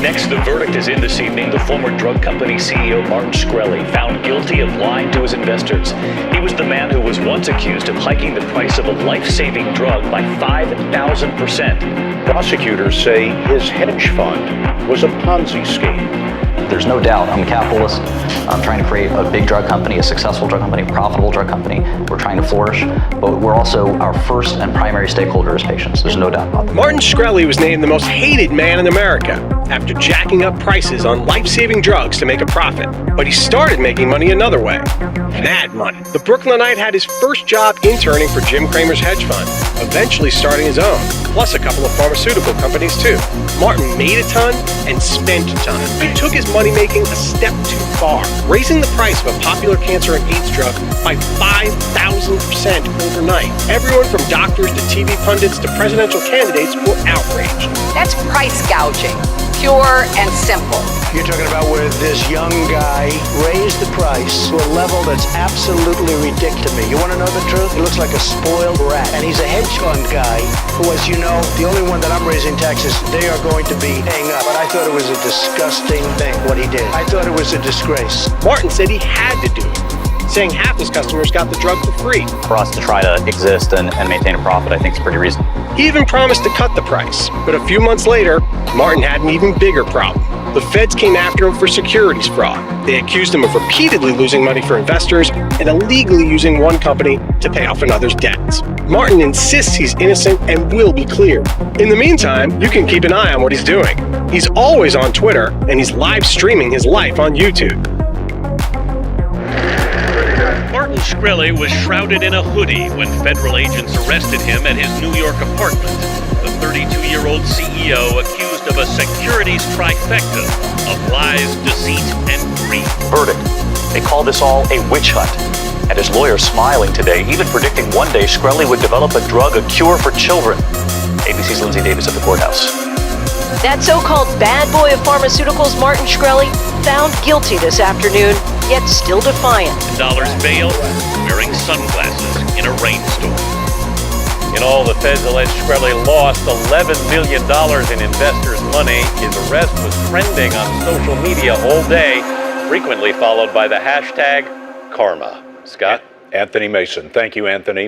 Next, the verdict is in this evening. The former drug company CEO Martin Shkreli found guilty of lying to his investors. He was the man who was once accused of hiking the price of a life-saving drug by 5,000%. Prosecutors say his hedge fund was a Ponzi scheme. There's no doubt I'm a capitalist. I'm trying to create a big drug company, a successful drug company, a profitable drug company. We're trying to flourish, but we're also our first and primary stakeholder as patients. There's no doubt about that. Martin Shkreli was named the most hated man in America after jacking up prices on life-saving drugs to make a profit. But he started making money another way. Mad money. The Brooklynite had his first job interning for Jim Cramer's hedge fund, eventually starting his own, plus a couple of pharmaceutical companies too. Martin made a ton and spent a ton. He took his money-making a step too far, raising the price of a popular cancer and AIDS drug by 5,000% overnight. Everyone from doctors to TV pundits to presidential candidates were outraged. That's price gouging, pure and simple. You're talking about where this young guy raised the price to a level that's absolutely ridiculous to me. You want to know the truth? He looks like a spoiled rat. And he's a hedge fund guy who, as you know, the only one that I'm raising taxes, they are going to be paying up. But I thought it was a disgusting thing, what he did. I thought it was a disgrace. Martin said he had to do it, saying half his customers got the drug for free. For us to try to exist and maintain a profit, I think is pretty reasonable. He even promised to cut the price, but a few months later, Martin had an even bigger problem. The feds came after him for securities fraud. They accused him of repeatedly losing money for investors and illegally using one company to pay off another's debts. Martin insists he's innocent and will be cleared. In the meantime, you can keep an eye on what he's doing. He's always on Twitter, and he's live streaming his life on YouTube. Martin Shkreli was shrouded in a hoodie when federal agents arrested him at his New York apartment. The 32-year-old CEO accused of a securities trifecta of lies, deceit, and greed. Verdict. They call this all a witch hunt. And his lawyer smiling today, even predicting one day Shkreli would develop a drug, a cure for children. ABC's Lindsay Davis at the courthouse. That so-called bad boy of pharmaceuticals, Martin Shkreli, found guilty this afternoon, yet still defiant. Dollars bail, wearing sunglasses in a rainstorm. In all, the feds allege Shkreli lost $11 million in investors' money. His arrest was trending on social media all day, frequently followed by the hashtag karma. Scott? Anthony Mason. Thank you, Anthony.